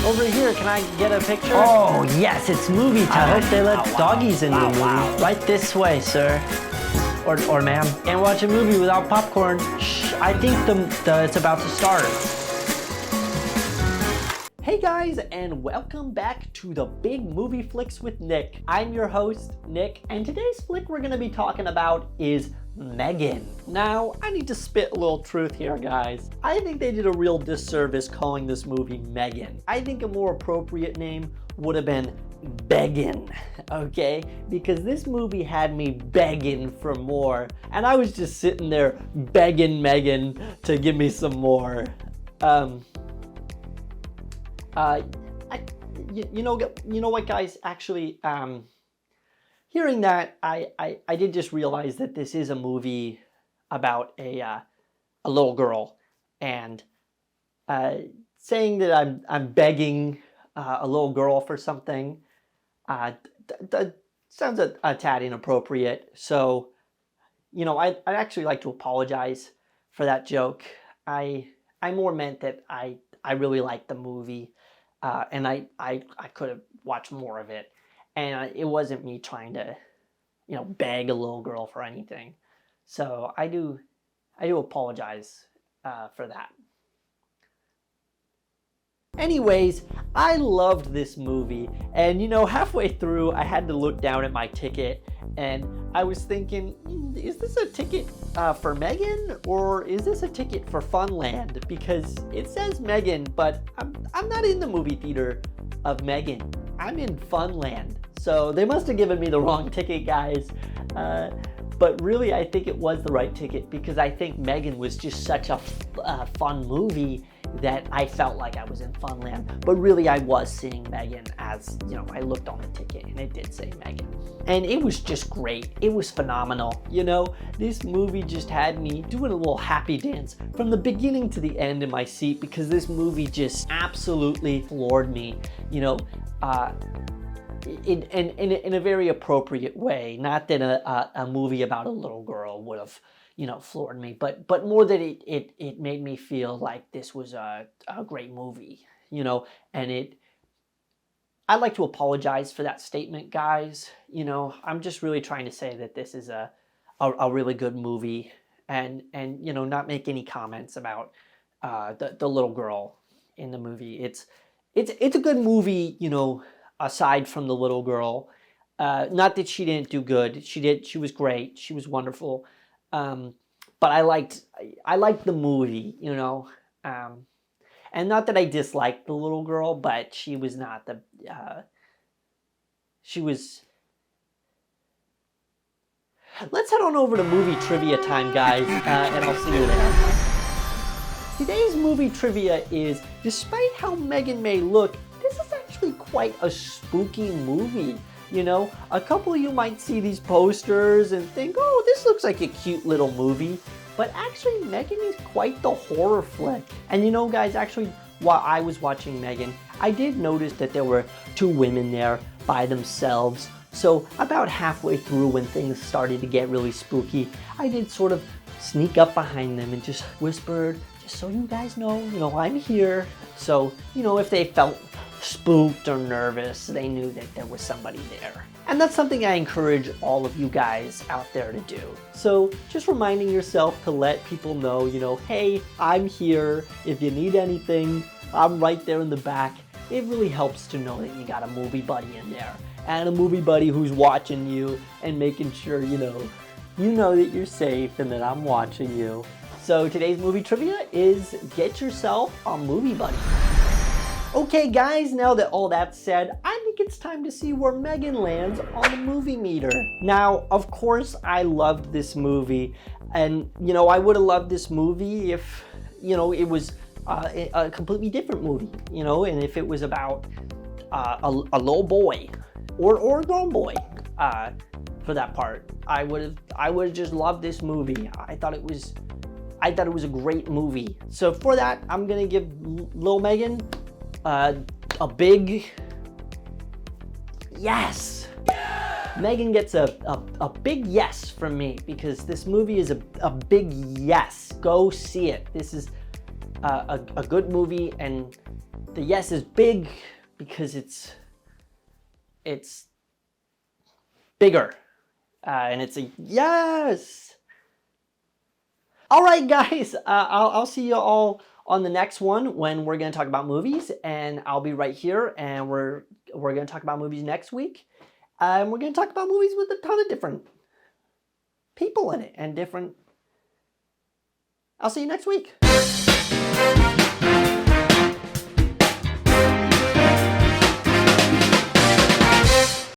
Over here, can I get a picture? Oh, yes, it's movie time. I hope they let doggies in the movie. Right this way, sir. Or ma'am. Can't watch a movie without popcorn. Shh, I think it's about to start. Hey guys, and welcome back to the Big Movie Flicks with Nick. I'm your host, Nick, and today's flick we're gonna be talking about is m3gan. Now, I need to spit a little truth here, guys. I think they did a real disservice calling this movie m3gan. I think a more appropriate name would have been begging, okay? Because this movie had me begging for more, and I was just sitting there begging m3gan to give me some more. You know what, guys? Actually, hearing that, I did just realize that this is a movie about a little girl, and saying that I'm begging a little girl for something that sounds a tad inappropriate. So, you know, I'd actually like to apologize for that joke. I more meant that I really liked the movie. And I could have watched more of it, and it wasn't me trying to, you know, beg a little girl for anything. So I do apologize for that. Anyways, I loved this movie, and you know, halfway through I had to look down at my ticket, and I was thinking, is this a ticket for m3gan, or is this a ticket for Funland? Because it says m3gan, but I'm not in the movie theater of m3gan. I'm in Funland. So they must have given me the wrong ticket, guys. But really, I think it was the right ticket, because I think m3gan was just such a fun movie that I felt like I was in Funland. But really, I was seeing m3gan, as, you know, I looked on the ticket and it did say m3gan. And it was just great. It was phenomenal. You know, this movie just had me doing a little happy dance from the beginning to the end in my seat, because this movie just absolutely floored me, you know, in a very appropriate way. Not that a movie about a little girl would have, you know, floored me, but more that it made me feel like this was a great movie, you know. And I'd like to apologize for that statement, guys. You know, I'm just really trying to say that this is a really good movie, and you know, not make any comments about the little girl in the movie. It's a good movie, you know, aside from the little girl. Not that she didn't do good. She did. She was great. She was wonderful. But I liked the movie, you know. And not that I disliked the little girl, but she was not the, she was... Let's head on over to movie trivia time, guys, and I'll see you there. Today's movie trivia is, despite how m3gan may look, this is actually quite a spooky movie. You know, a couple of you might see these posters and think, oh, this looks like a cute little movie. But actually, m3gan is quite the horror flick. And you know, guys, actually, while I was watching m3gan, I did notice that there were two women there by themselves. So about halfway through, when things started to get really spooky, I did sort of sneak up behind them and just whispered, just so you guys know, I'm here. So, you know, if they felt spooked or nervous, they knew that there was somebody there. And that's something I encourage all of you guys out there to do. So just reminding yourself to let people know, you know, hey, I'm here. If you need anything, I'm right there in the back. It really helps to know that you got a movie buddy in there, and a movie buddy who's watching you and making sure, you know that you're safe and that I'm watching you. So today's movie trivia is get yourself a movie buddy. Okay guys, now that all that's said, I think it's time to see where m3gan lands on the movie meter. Now, of course, I loved this movie, and you know, I would have loved this movie if, you know, it was a completely different movie, you know, and if it was about a little boy or a grown boy, for that part. I would have just loved this movie. I thought it was a great movie. So for that, I'm gonna give Lil m3gan a big yes. m3gan gets a big yes from me, because this movie is a big yes. Go see it. This is a good movie, and The yes is big because it's bigger. And it's a yes. All right, guys. I'll see you all on the next one when we're going to talk about movies. And I'll be right here. And we're going to talk about movies next week. And we're going to talk about movies with a ton of different people in it and different. I'll see you next week.